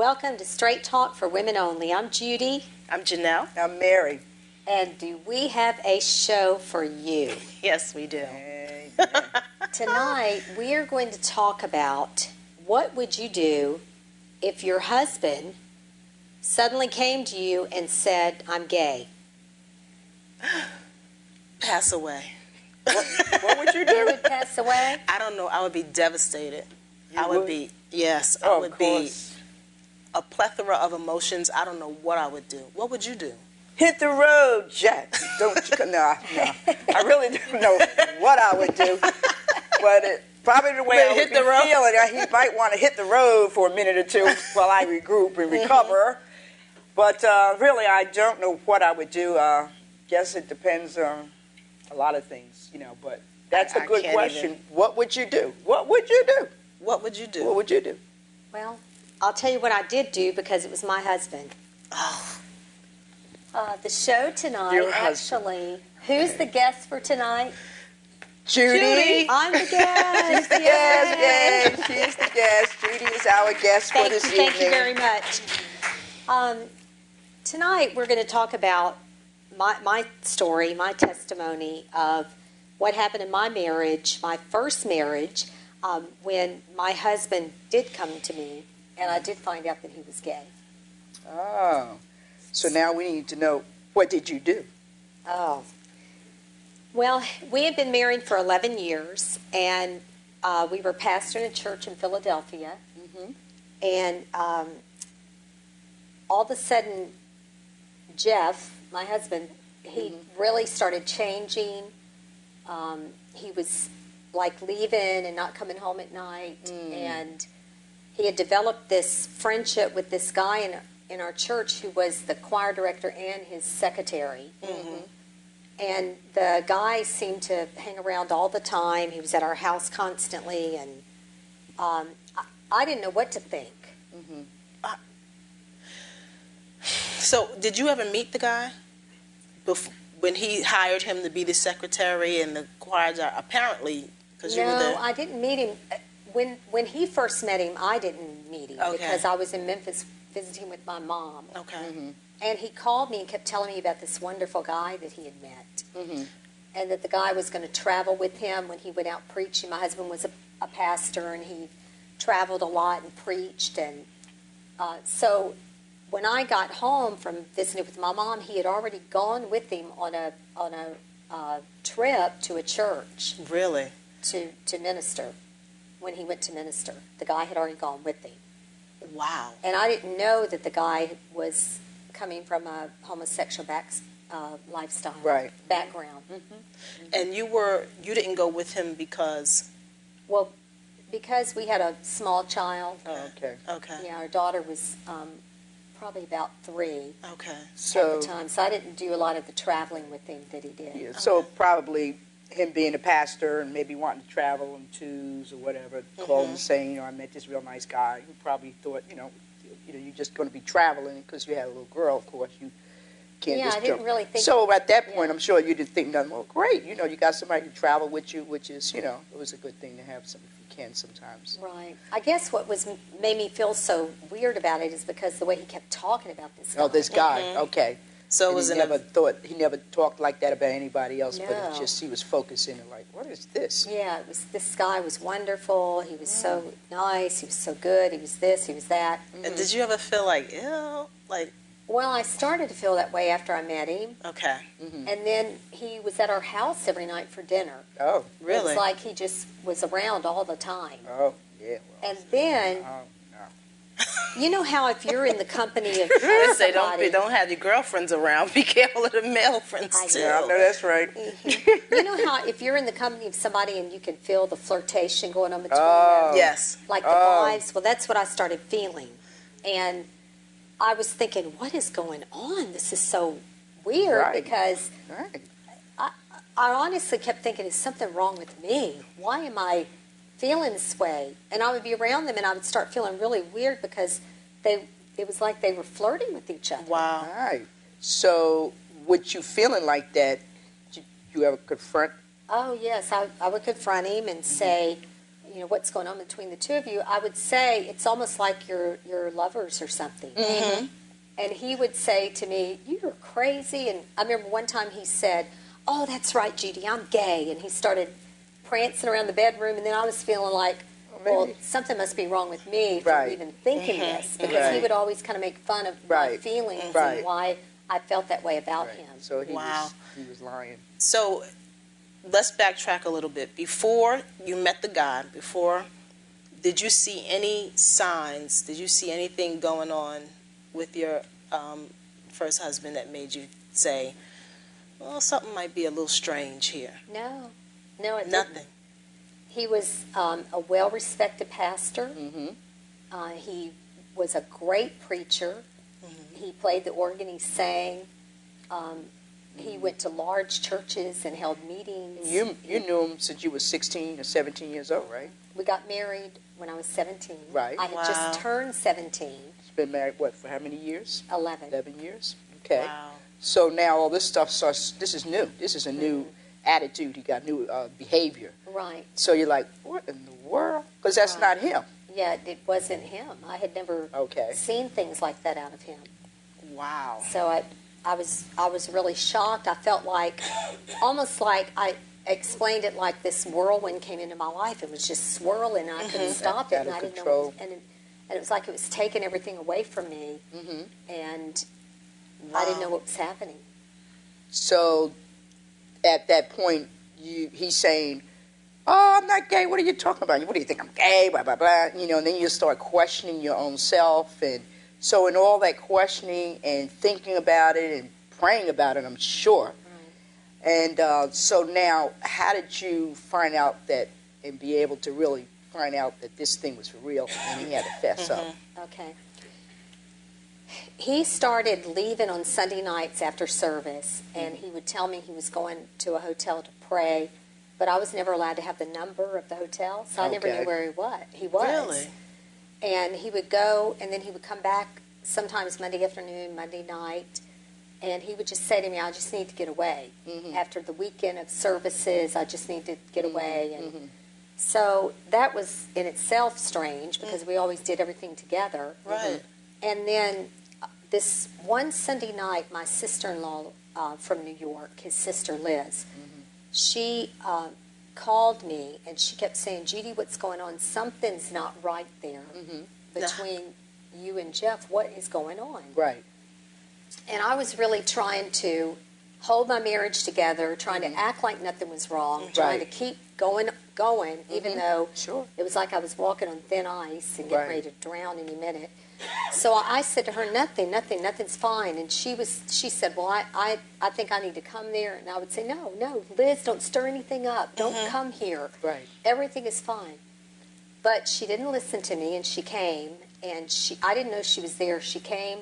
Welcome to Straight Talk for Women Only. I'm Judy. I'm Janelle. I'm Mary. And do we have a show for you? Yes, we do. Tonight, we are going to talk about what would you do if your husband suddenly came to you and said, I'm gay. Pass away. What would you You do? would pass away? I don't know. I would be devastated. You I would would? be, yes. Oh, I would of be course. a plethora of emotions. I don't know what I would do. What would you do? Hit the road, Jack. Don't you? No. I really don't know what I would do. But probably the way I would hit be the road? feeling, he might want to hit the road for a minute or two while I regroup and recover. But really, I don't know what I would do. Guess it depends on a lot of things, But that's a I good can't question. even. What would you do? What would you do? What would you do? What would you do? Well, I'll tell you what I did do because it was my husband. Oh, The show tonight, Your husband. actually, who's the guest for tonight? Judy. I'm the guest. The guest, yay. She's the guest. Judy is our guest for this evening. Thank you very much. Tonight we're going to talk about my story, my testimony of what happened in my marriage, my first marriage, when my husband did come to me, and I did find out that he was gay. Oh. So now we need to know, what did you do? Oh. Well, we had been married for 11 years, and we were pastoring a church in Philadelphia. Mm-hmm. And all of a sudden, Jeff, my husband, he really started changing. He was like leaving and not coming home at night. And he had developed this friendship with this guy in our church who was the choir director and his secretary. And the guy seemed to hang around all the time. He was at our house constantly, and I didn't know what to think. so did you ever meet the guy when he hired him to be the secretary and the choir director? Apparently, because you were there. No, I didn't meet him. When he first met him, I didn't meet him because I was in Memphis visiting with my mom. Okay. And he called me and kept telling me about this wonderful guy that he had met. And that the guy was going to travel with him when he went out preaching. My husband was a pastor, and he traveled a lot and preached. And so when I got home from visiting with my mom, he had already gone with him on a trip to a church. Really? To minister. When he went to minister, the guy had already gone with him. Wow. And I didn't know that the guy was coming from a homosexual lifestyle background. And you didn't go with him because? Well, because we had a small child. Oh, okay. Okay. Yeah, our daughter was probably about 3 Okay. at the time, so I didn't do a lot of the traveling with him that he did. Yeah, so probably him being a pastor and maybe wanting to travel in twos or whatever, called and saying, I met this real nice guy. Who probably thought, you're just going to be traveling because you had a little girl, of course. You can't Yeah, just I didn't jump. really think. So at that point, I'm sure you didn't think nothing. Well, great, you got somebody to travel with you, which is, it was a good thing to have some if you can sometimes. Right. I guess what made me feel so weird about it is because the way he kept talking about this guy. Oh, this guy, okay. So And he never talked like that about anybody else, but No. it's just he was focusing on like, what is this? Yeah, this guy was wonderful. He was so nice. He was so good. He was this. He was that. And did you ever feel like, ew? Like, Well, I started to feel that way after I met him. okay. And then he was at our house every night for dinner. Oh, Really? It's like he just was around all the time. oh, yeah. Well, And then, oh, no. you know how if you're in the company of I say somebody, don't have your girlfriends around. Be careful of the male friends I too. Yeah, I know that's right. you know how if you're in the company of somebody and you can feel the flirtation going on between Oh. them, Yes. like the vibes. Well, that's what I started feeling, and I was thinking, what is going on? This is so weird Right. because Right. I honestly kept thinking, is something wrong with me? Why am I feeling this way? And I would be around them and I would start feeling really weird because it was like they were flirting with each other. Wow. All right. So, with you feeling like that, did you ever confront? Oh, yes. I would confront him and say, you know, what's going on between the two of you, I would say it's almost like you're lovers or something. Mm-hmm. And he would say to me, "You're crazy." And I remember one time he said, "Oh, that's right, Judy, I'm gay." And he started prancing around the bedroom, and then I was feeling like, well, something must be wrong with me for Right. even thinking this, because he would always kind of make fun of my feelings and why I felt that way about him. So he Wow. was lying. So let's backtrack a little bit. Before you met the guy, did you see any signs? Did you see anything going on with your first husband that made you say, well, something might be a little strange here? No, it Nothing. didn't. He was a well-respected pastor. Mm-hmm. He was a great preacher. He played the organ. He sang. He went to large churches and held meetings. You knew him since you were 16 or 17 years old, right? We got married when I was 17. Right. I had just turned 17. Been married, what, for how many years? 11. 11 years. Okay. Wow. So now all this stuff starts, this is new. This is a new attitude. He got new behavior. Right. So you're like, what in the world? Because that's not him. Yeah, it wasn't him. I had never seen things like that out of him. Wow. So I was really shocked. I felt like, almost like I explained it like this whirlwind came into my life. It was just swirling, and I couldn't stop it, and I didn't know. And it was like it was taking everything away from me, and I didn't know what was happening. So at that point, he's saying, "Oh, I'm not gay. What are you talking about? What do you think I'm gay? Blah blah blah." You know, and then you start questioning your own self, and so in all that questioning and thinking about it and praying about it, I'm sure. And so now, how did you find out that and be able to really find out that this thing was for real and he had to fess up? Okay. He started leaving on Sunday nights after service, and he would tell me he was going to a hotel to pray, but I was never allowed to have the number of the hotel, so I never knew where he was. Really? And he would go, and then he would come back sometimes Monday afternoon, Monday night, and he would just say to me, "I just need to get away. After the weekend of services, I just need to get away." And so that was in itself strange, because we always did everything together. Right. And then this one Sunday night, my sister-in-law from New York, his sister Liz, she called me, and she kept saying, "Judy, what's going on? Something's not right there between you and Jeff. What is going on?" Right. And I was really trying to hold my marriage together, trying to act like nothing was wrong, trying to keep going, even though it was like I was walking on thin ice and getting ready to drown any minute. So I said to her, nothing's fine. And she said, "Well, I think I need to come there." And I would say, no, Liz, don't stir anything up. Don't come here. Right. Everything is fine. But she didn't listen to me, and she came, and I didn't know she was there. She came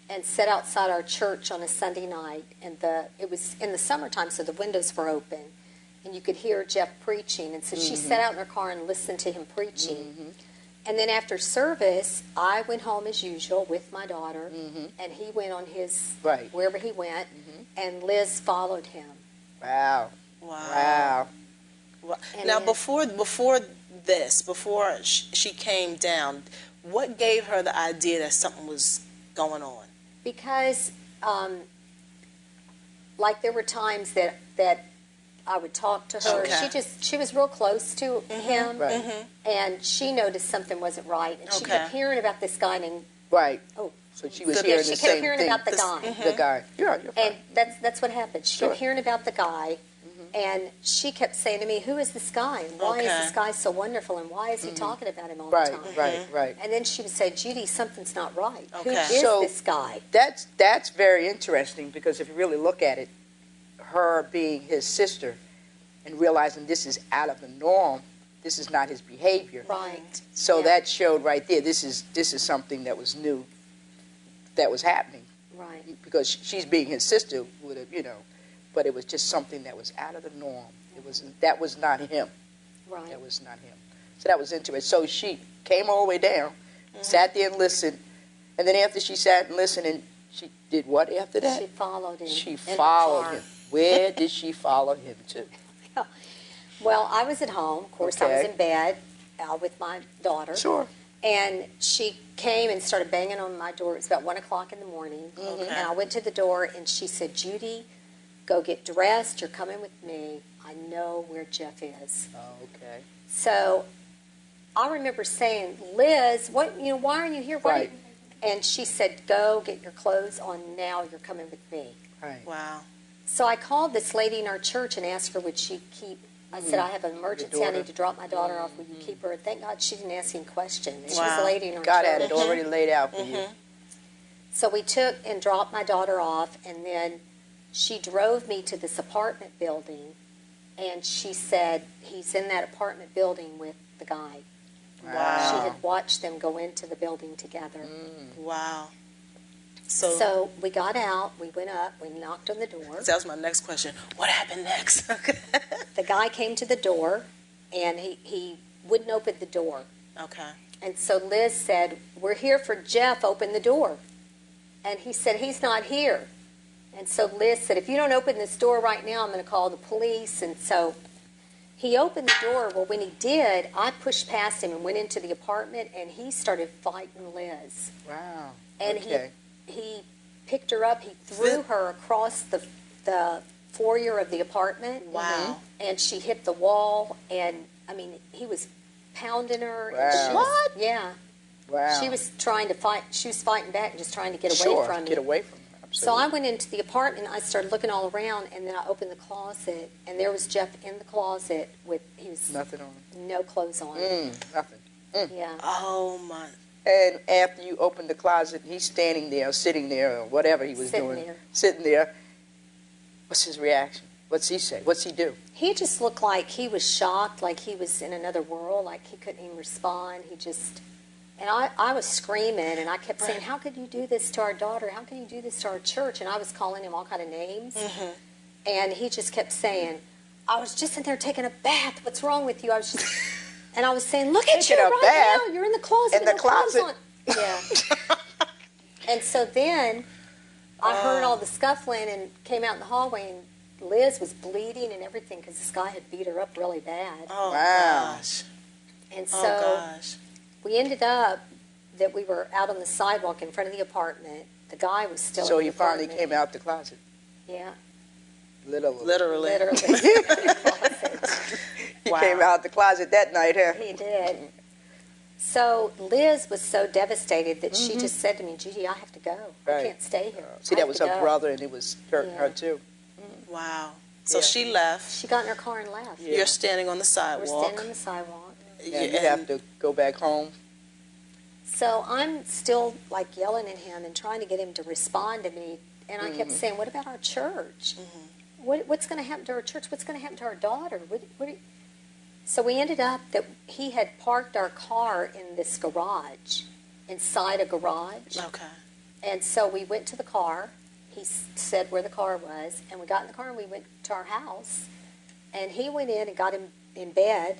and sat outside our church on a Sunday night, and it was in the summertime, so the windows were open, and you could hear Jeff preaching. And so she sat out in her car and listened to him preaching. And then after service, I went home as usual with my daughter, and he went on his wherever he went, and Liz followed him. Wow. Now, before she came down, what gave her the idea that something was going on? Because, like, there were times that I would talk to her. Okay. She was real close to him, and she noticed something wasn't right, and she kept hearing about this guy named. So she was hearing the same thing. She kept hearing about the guy. The guy. You're fine. And that's what happened. She kept hearing about the guy, and she kept saying to me, "Who is this guy? And why is this guy so wonderful? And why is he talking about him all the time?" Right. And then she would say, "Judy, something's not right. Who Okay. is this guy?" That's very interesting, because if you really look at it, her being his sister and realizing this is out of the norm, this is not his behavior. Right. So that showed right there. This is something that was new, that was happening. Right. Because she's being his sister, would have, but it was just something that was out of the norm. That was not him. Right. That was not him. So that was interesting. So she came all the way down, sat there and listened, and then after she sat and listened, and she did what after that? She followed him. She followed him. Where did she follow him to? Well, I was at home. Of course, I was in bed, with my daughter. Sure. And she came and started banging on my door. It was about 1 o'clock in the morning. Okay. And I went to the door, and she said, "Judy, go get dressed. You're coming with me. I know where Jeff is." Oh, okay. So I remember saying, "Liz, what? Why aren't you here?" Right. And she said, "Go get your clothes on now. You're coming with me." Right. Wow. So I called this lady in our church and asked her would she keep. I said, "I have an emergency. I need to drop my daughter off. Will you keep her?" And thank God she didn't ask any questions. She was a lady in our God church. had it already laid out for you. So we took and dropped my daughter off, and then she drove me to this apartment building, and she said, "He's in that apartment building with the guy." Wow. She had watched them go into the building together. Wow. So we got out, we went up, we knocked on the door. That was my next question. What happened next? The guy came to the door, and he wouldn't open the door. Okay. And so Liz said, "We're here for Jeff, open the door." And he said, "He's not here." And so Liz said, "If you don't open this door right now, I'm going to call the police." And so he opened the door. Well, when he did, I pushed past him and went into the apartment, and he started fighting Liz. Wow. And Okay. he picked her up, he threw her across the foyer of the apartment. Wow. And she hit the wall, and, he was pounding her. Wow. And she was, What? yeah. Wow. She was trying to fight. She was fighting back and just trying to get away Sure, from me. get away from him. So I Absolutely. went into the apartment. I started looking all around, and then I opened the closet, and there was Jeff in the closet he was Nothing on him. no clothes on. Nothing. Yeah. Oh, my. And after you opened the closet, he's standing there, or sitting there, or whatever he was Sitting doing. there. Sitting there. What's his reaction? What's he say? What's he do? He just looked like he was shocked, like he was in another world, like he couldn't even respond. And I was screaming, and I kept saying, "How could you do this to our daughter? How can you do this to our church?" And I was calling him all kind of names. And he just kept saying, "I was just in there taking a bath. What's wrong with you?" And I was saying, "Look at you Taking a right bath? now. You're in the closet. In the with no clothes closet? on." Yeah. And so then I heard all the scuffling and came out in the hallway, and Liz was bleeding and everything because this guy had beat her up really bad. Oh, Wow. gosh. And so Oh, gosh. we ended up that we were out on the sidewalk in front of the apartment. The guy was still So in he the finally apartment. came out the closet. Yeah, Literally. Literally. He Wow. came out the closet that night, huh? He did. So Liz was so devastated that she just said to me, "Judy, I have to go. Right. I can't stay here." See, I that have was to her go." brother, and it was hurting Yeah. her too. Wow. So Yeah. she left. She got in her car and left. Yeah. You're standing on the We're sidewalk. standing on the sidewalk. And you have to go back home. So I'm still like yelling at him and trying to get him to respond to me. And I kept saying, "What about our church? What's going to happen to our church? What's going to happen to our daughter?" So we ended up that he had parked our car in this garage, inside a garage. Okay. And so we went to the car. He said where the car was. And we got in the car and we went to our house. And he went in and got him in bed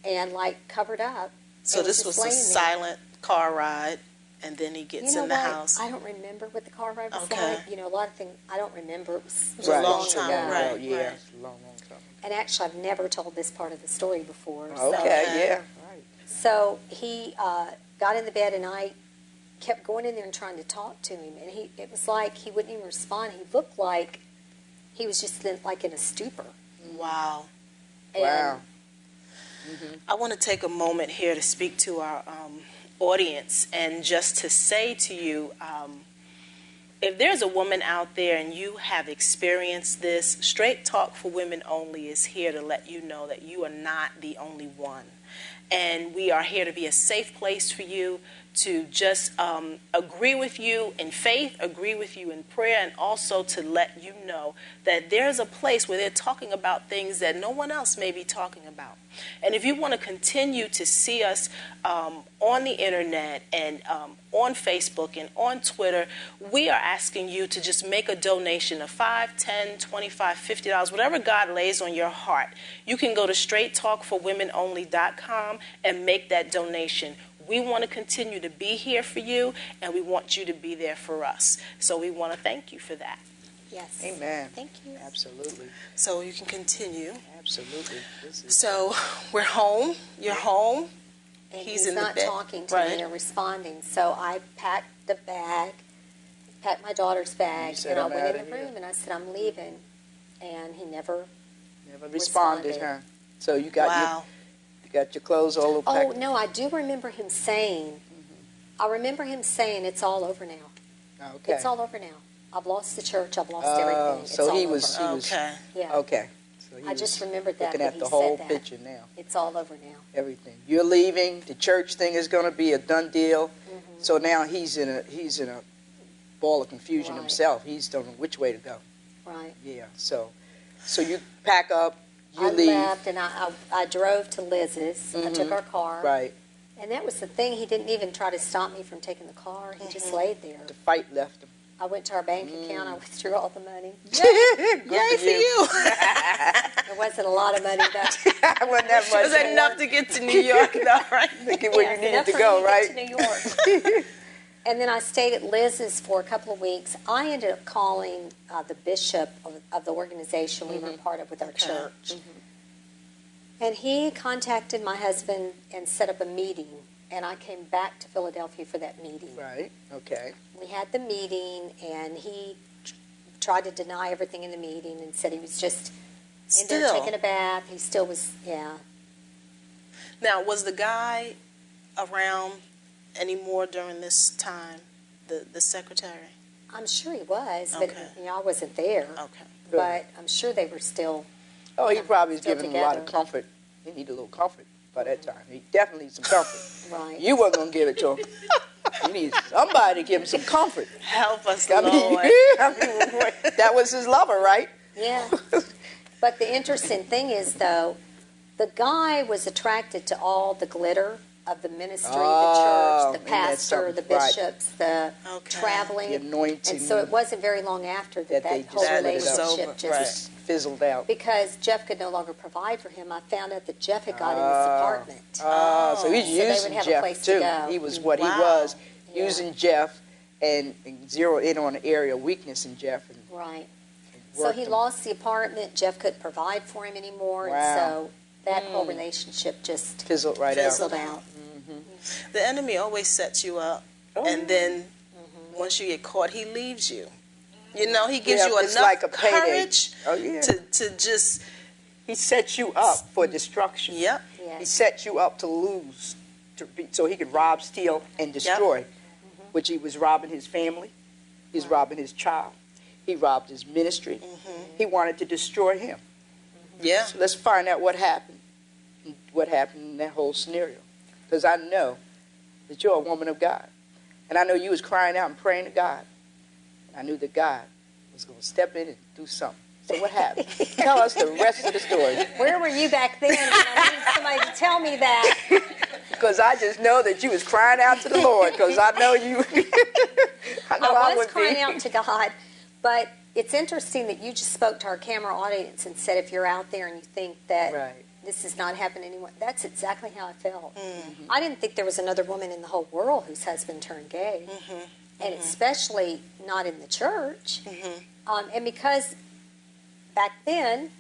and, like, covered up. So and this just was a laying there. silent car ride, and then he gets You know in the what? house. I don't remember what the car ride was Okay. like. A lot of things I don't remember. It was a a long long time, ago. right. Oh, yeah, right. it's a long time. And actually, I've never told this part of the story before. So, Okay, yeah. Right. so he got in the bed, and I kept going in there and trying to talk to him. And it was like he wouldn't even respond. He looked like he was just like in a stupor. Wow. And Wow. I want to take a moment here to speak to our audience and just to say to you, if there's a woman out there and you have experienced this, Straight Talk for Women Only is here to let you know that you are not the only one. And we are here to be a safe place for you, to just agree with you in faith, agree with you in prayer, and also to let you know that there's a place where they're talking about things that no one else may be talking about. And if you want to continue to see us on the internet and on Facebook and on Twitter, we are asking you to just make a donation of $5, $10, $25, $50, whatever God lays on your heart. You can go to straighttalkforwomenonly.com and make that donation. We want to continue to be here for you, and we want you to be there for us. So we want to thank you for that. Yes. Amen. Thank you. Absolutely. So you can continue. Absolutely. So we're home. You're home. And He's he's in the not bed. talking to Right. me or responding. So I packed the bag, packed my daughter's bag, said, and I "I'm went in outta the room here." and I said, I'm leaving. And he never. responded, huh? So you got Wow. you got your clothes all Oh, packed. no, I do remember him saying, I remember him saying, it's all over now. Okay. It's all over now. I've lost the church. I've lost everything. It's so all he over. was. Okay. Yeah. Okay. So he I just was remembered that. looking that at he the said whole that. picture now. It's all over now. Everything. You're leaving. The church thing is going to be a done deal. Mm-hmm. So now he's in a ball of confusion Right. himself. He's don't know which way to go. Right. Yeah. So you pack up. You I leave. left and I drove to Liz's. I took our car. Right. And that was the thing. He didn't even try to stop me from taking the car. He just laid there. The fight left him. I went to our bank account. I withdrew all the money. Yay for you. There wasn't a lot of money, though. Wasn't that much? Was that enough to get to New York, though, right? Get where Yes, you needed enough to for go, me right? to get to New York. And then I stayed at Liz's for a couple of weeks. I ended up calling the bishop of the organization we were part of with our church. And he contacted my husband and set up a meeting. And I came back to Philadelphia for that meeting. Right. Okay. We had the meeting, and he tried to deny everything in the meeting and said he was just in there Still. taking a bath. He still was, yeah. Now, was the guy around anymore during this time, the secretary? I'm sure he was, but Okay. you know, I wasn't there. Okay. But I'm sure they were still. Oh, he probably was Still giving him a lot of together. comfort. He needed a little comfort by that time. He definitely needs some comfort. Right. You weren't going to give it to him. You need somebody to give him some comfort. Help us, I mean, Lord. that was his lover, right? Yeah. But the interesting thing is, though, the guy was attracted to all the glitter of the ministry, Oh, the church, the and that's pastor, the something, right. bishops, the Okay. traveling. The anointing. And so it wasn't very long after That they that whole just split it up. relationship Over, just right. Fizzled out. because Jeff could no longer provide for him. I found out that Jeff had got in this apartment. So he's So they would using have a Jeff, place to too. go. He was what he Wow. was, Yeah. using Jeff and zero in on the area of weakness in Jeff. And Right. So worked he him. lost the apartment. Jeff couldn't provide for him anymore. Wow. And so that whole relationship just Fizzled right fizzled out. out. The enemy always sets you up, and then once you get caught, he leaves you. You know, he gives Yeah, you it's enough like a payday. courage Oh, yeah. to just, He sets you up for destruction. yep. He Yes. sets you up to lose, so he could rob, steal, and destroy, which he was robbing his family. He's robbing his child. He robbed his ministry. He wanted to destroy him. Yeah. So let's find out what happened in that whole scenario. Because I know that you're a woman of God. And I know you was crying out and praying to God. I knew that God was going to step in and do something. So what happened? Tell us the rest of the story. Where were you back then? I need somebody to tell me that. Because I just know that you was crying out to the Lord. Because I know you. I was crying out to God, but it's interesting that you just spoke to our camera audience and said if you're out there and you think that Right. this is not happening anymore, that's exactly how I felt. I didn't think there was another woman in the whole world whose husband turned gay, and especially not in the church. And because back then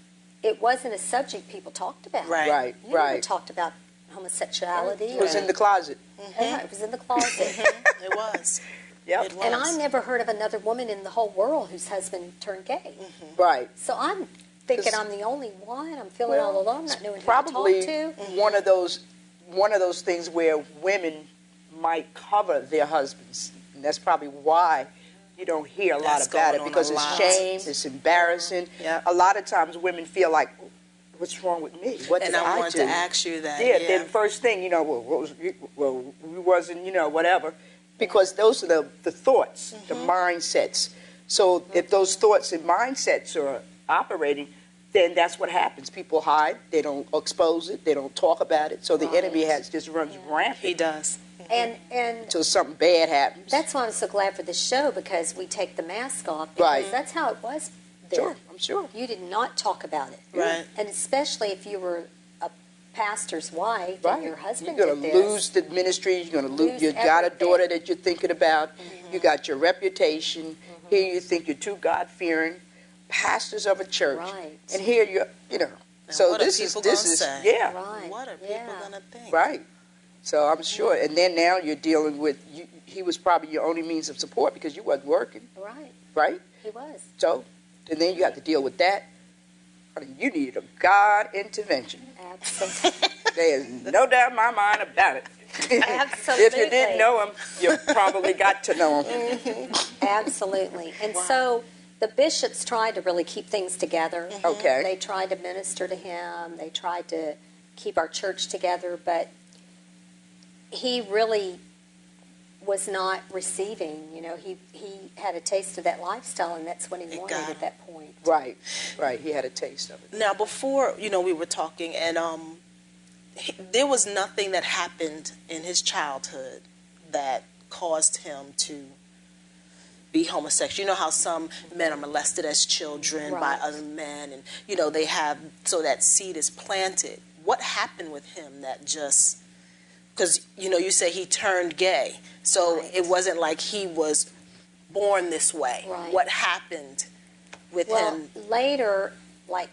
it wasn't a subject people talked about. Right. You never talked about homosexuality. It was in the closet. Yeah, it was in the closet. It was. Yep. It was. And I never heard of another woman in the whole world whose husband turned gay. Right. So I'm thinking 'Cause- I'm the only one. I'm feeling all alone, not knowing who Probably to talk to. one of those things where women might cover their husbands, and that's probably why you don't hear a lot That's about it, going on because a it's lot. shame, it's embarrassing. Yep. A lot of times women feel like, what's wrong with me? What And did I I wanted do? to ask you that. Yeah, then first thing, we wasn't, whatever. Because those are the thoughts, the mindsets. So if those thoughts and mindsets are operating, then that's what happens. People hide, they don't expose it, they don't talk about it. So the enemy just runs rampant He does. And until something bad happens. that's why I'm so glad for this show, because we take the mask off. Because Right. that's how it was then. Sure, I'm sure. You did not talk about it. Right. And especially if you were a pastor's wife and your husband You're going did to this. lose the ministry. You're going to lose. Lose You got a everything. daughter that you're thinking about. You got your reputation. Here you think you're two God-fearing pastors of a church. Right. And here you're, you know. And So what are this people is, gonna say? yeah. Right. What are people going to think? Right. So I'm sure. And then now you're dealing with, he was probably your only means of support because you wasn't working. Right. Right? He was. So, and then you have to deal with that. I mean, you needed a God intervention. Absolutely. There is no doubt in my mind about it. Absolutely. If you didn't know him, you probably got to know him. Absolutely. And so the bishops tried to really keep things together. Okay. They tried to minister to him. They tried to keep our church together, but he really was not receiving. You know, he had a taste of that lifestyle, and that's what he wanted got him. at that point. Right. Right. He had a taste of it. Now, before, we were talking, and there was nothing that happened in his childhood that caused him to be homosexual. You know how some men are molested as children by Right. other men, and, they have, so that seed is planted. What happened with him that just, because, you say he turned gay, so Right. it wasn't like he was born this way. Right. What happened with Well, him? later, like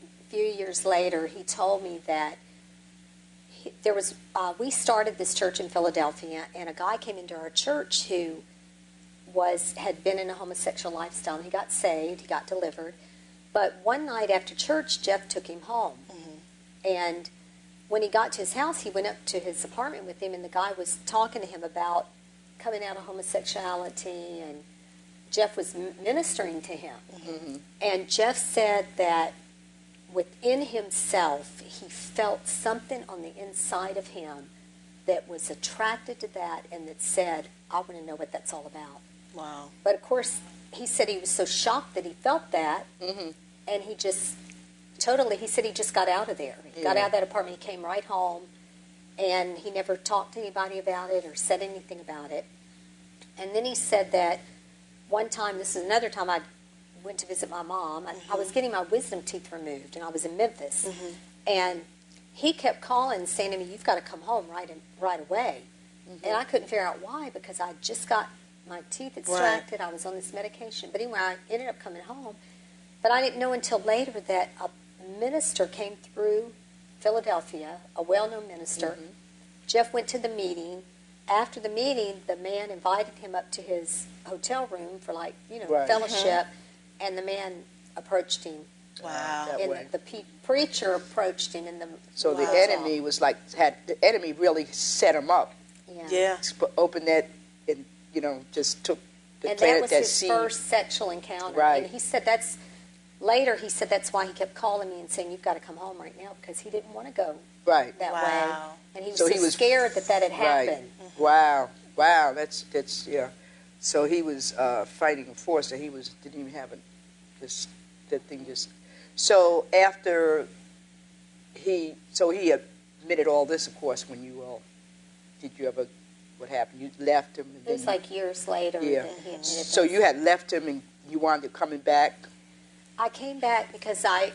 a few years later, he told me that there was, we started this church in Philadelphia, and a guy came into our church who had been in a homosexual lifestyle, and he got saved, he got delivered. But one night after church, Jeff took him home. And when he got to his house, he went up to his apartment with him, and the guy was talking to him about coming out of homosexuality, and Jeff was ministering to him. And Jeff said that within himself, he felt something on the inside of him that was attracted to that and that said, I want to know what that's all about. Wow. But of course, he said he was so shocked that he felt that, and he just he said he just got out of there. He got out of that apartment, he came right home, and he never talked to anybody about it or said anything about it. And then he said that one time, this is another time I went to visit my mom, and I was getting my wisdom teeth removed, and I was in Memphis. And he kept calling and saying to me, you've got to come home right away. And I couldn't figure out why, because I just got my teeth extracted. I was on this medication. But anyway, I ended up coming home. But I didn't know until later that a minister came through Philadelphia, a well-known minister. Jeff went to the meeting. After the meeting, the man invited him up to his hotel room for, fellowship, and the man approached him. Wow. That And way. the preacher approached him, and So the enemy was the enemy really set him up. Yeah. Opened that and, just took, And that planted was that his seed. first sexual encounter. Right. And he said that's why he kept calling me and saying, you've got to come home right now, because he didn't want to go Right. that way. Wow. And he was So so he was- scared that had happened. Right. Wow. That's yeah. So he was fighting a force that didn't even have that thing just. So after he admitted all this, of course, when you all, did you ever, what happened? You left him? And It was like years later Yeah. that he admitted So this. you had left him and you wound up coming back? I came back because I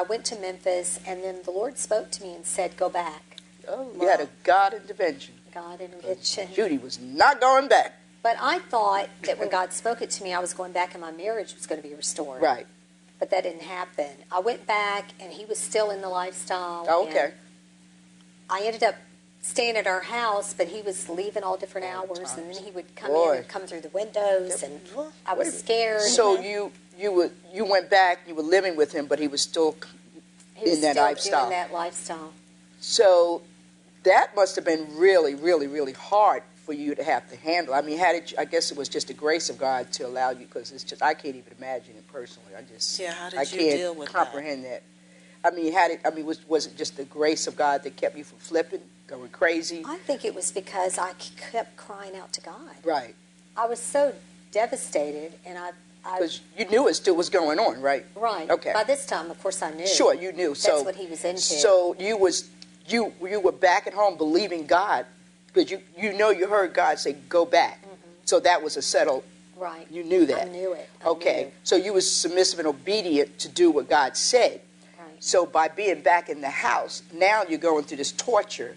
went to Memphis, and then the Lord spoke to me and said, go back. Oh, you had a God intervention. God intervention. Judy was not going back. But I thought that when God spoke it to me, I was going back and my marriage was going to be restored. Right. But that didn't happen. I went back, and he was still in the lifestyle. Oh, okay. And I ended up staying at our house, but he was leaving all different All the hours, and then he would come Boy. in and come through the windows, and I was scared. So you went back, you were living with him, but he was still he was in that still lifestyle. doing that lifestyle. So that must have been really, really, really hard for you to have to handle. I mean, I guess it was just the grace of God to allow you, because it's just, I can't even imagine it personally. How did I you can't deal with comprehend that. I mean, was it just the grace of God that kept you from flipping, going crazy? I think it was because I kept crying out to God. Right. I was so devastated, and I Because you knew it still was going on, right? right. Okay. By this time, of course, I knew. Sure, you knew. That's what he was into. So you were back at home believing God, because you heard God say, go back. So that was a settled, right. you knew that. I knew it. Okay, so you was submissive and obedient to do what God said. Right. So by being back in the house, now you're going through this torture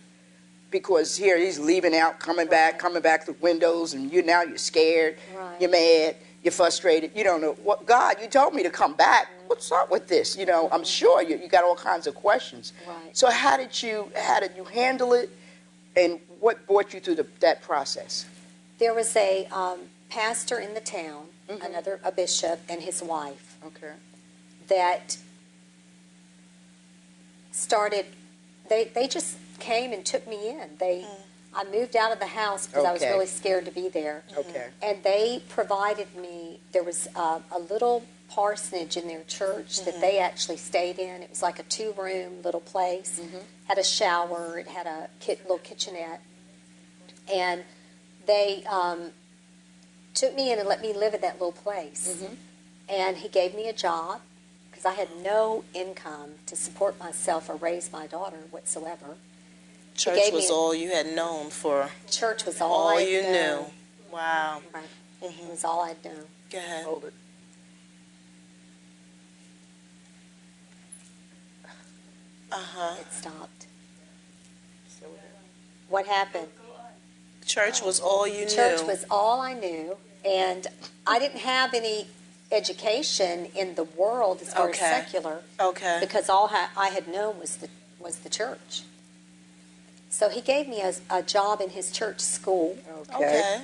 because here he's leaving out, coming back through windows, and you're scared, Right. you're mad, you're frustrated. You don't know what. God, you told me to come back. What's up with this? I'm sure you got all kinds of questions. Right. So how did you handle it, and what brought you through that process? There was a pastor in the town, a bishop, and his wife Okay. that started. They just came and took me in. I moved out of the house because I was Okay. really scared to be there. Okay. And they provided me. There was a little parsonage in their church that they actually stayed in. It was like a 2-room little place. Had a shower. It had a little kitchenette. And they took me in and let me live in that little place. And he gave me a job because I had no income to support myself or raise my daughter whatsoever. Church was all you had known for. Church was all I you knew. knew. Wow. Right. It was all I'd known. Go ahead. Hold it. It stopped. What happened? Church was all you knew. Church was all I knew, and I didn't have any education in the world as far as Okay. secular, Okay. because all I had known was the church. So he gave me a job in his church school, Okay.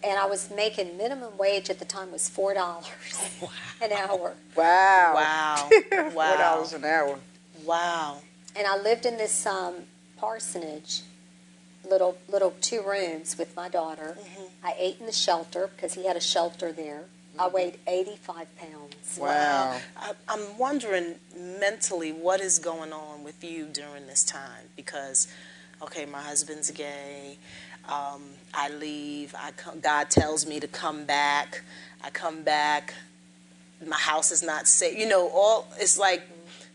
and I was making minimum wage at the time was $4 an hour, Wow. Wow. Wow. $4 an hour. Wow. and I lived in this parsonage, little 2 rooms with my daughter. I ate in the shelter because he had a shelter there. I weighed 85 pounds. Wow. I'm wondering mentally what is going on with you during this time, because, okay, my husband's gay. I leave. God tells me to come back. I come back. My house is not safe. It's like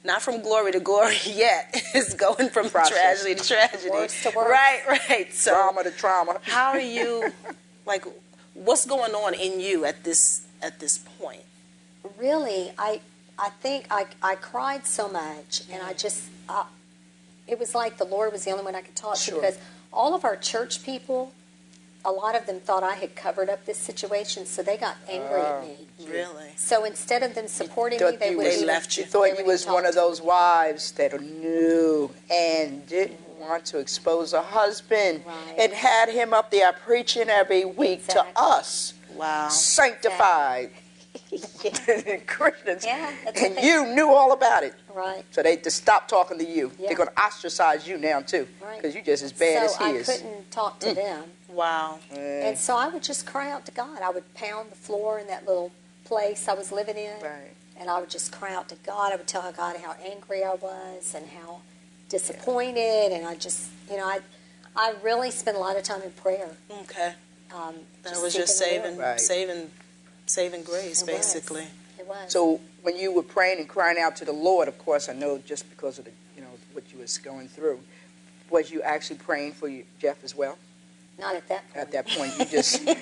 not from glory to glory yet. It's going from Process. tragedy to tragedy. Worse to worse. Right. So Trauma to trauma. how are you, what's going on in you at this point? Really, I think I cried so much, and I just, it was like the Lord was the only one I could talk Sure. to, because all of our church people, a lot of them thought I had covered up this situation, so they got angry at me. Really? So instead of them supporting me, Thought they you would was- They left you. You thought they you wouldn't was talk one of to those wives that knew and didn't want to expose her husband, Right. and had him up there preaching every week Exactly. to us, Wow. sanctified Christians, Yeah, that's what and they- you knew all about it. Right. So they just stopped talking to you. Yeah. They're going to ostracize you now too, Right. because you're just as bad as So he I is. couldn't talk to them. Wow. And so I would just cry out to God. I would pound the floor in that little place I was living in. Right. And I would just cry out to God. I would tell God how angry I was and how disappointed. And I just, I really spent a lot of time in prayer. Okay. That was just seeking the saving, Lord. Right. saving grace, It was. basically. It was. So when you were praying and crying out to the Lord, of course, I know just because of what you was going through, was you actually praying for Jeff as well? Not at that point. At that point, you just Not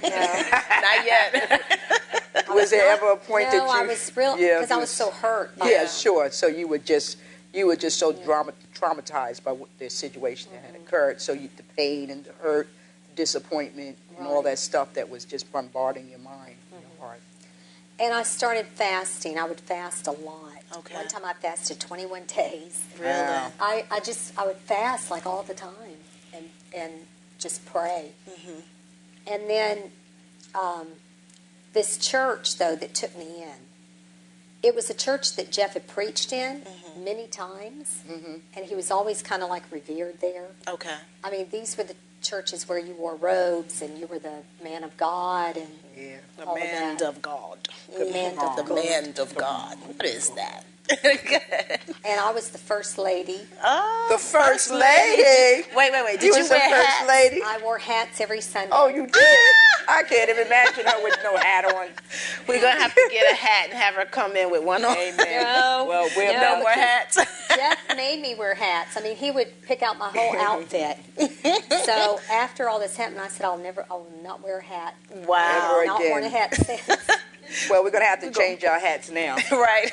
yet. was there ever a point that you? I was real, because I was so hurt. by Yeah, it. sure. So you were just so traumatized by the situation that had occurred. So the pain and the hurt, the disappointment, and all that stuff that was just bombarding your mind, your heart. And I started fasting. I would fast a lot. Okay. One time I fasted 21 days. Really? Wow. I would fast like all the time and just pray. And then this church, though, that took me in, it was a church that Jeff had preached in many times, and he was always kind of like revered there. Okay. I mean, these were the churches where you wore robes and you were the man of God and Yeah. The all of man that. of God. The man of The God. man of God. What is that? And I was the first lady. Oh, The first lady. Wait. Did you was the wear first hats? lady. I wore hats every Sunday. Oh, you did? I can't even imagine her with no hat on. We're going to have to get a hat and have her come in with one on. Amen. No. Well, we're No. No more hats. Jeff made me wear hats. I mean, he would pick out my whole outfit. So after all this happened, I said, I will not wear a hat. Wow. Ever I've not worn a again. hat since. Well, we're going to have to change our hats now. Right.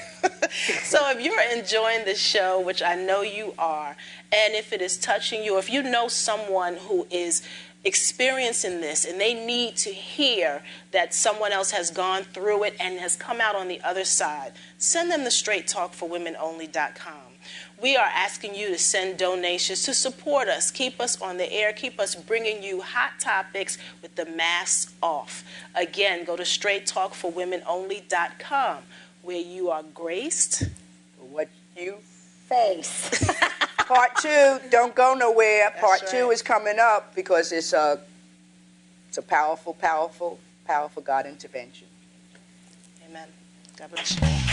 So if you're enjoying this show, which I know you are, and if it is touching you, if you know someone who is experiencing this and they need to hear that someone else has gone through it and has come out on the other side, send them to straighttalkforwomenonly.com. We are asking you to send donations to support us, keep us on the air, keep us bringing you hot topics with the masks off. Again, go to straighttalkforwomenonly.com, where you are graced For what you Face. Part 2, don't go nowhere. That's Part right. 2 is coming up because it's a powerful, powerful, powerful God intervention. Amen. God bless you.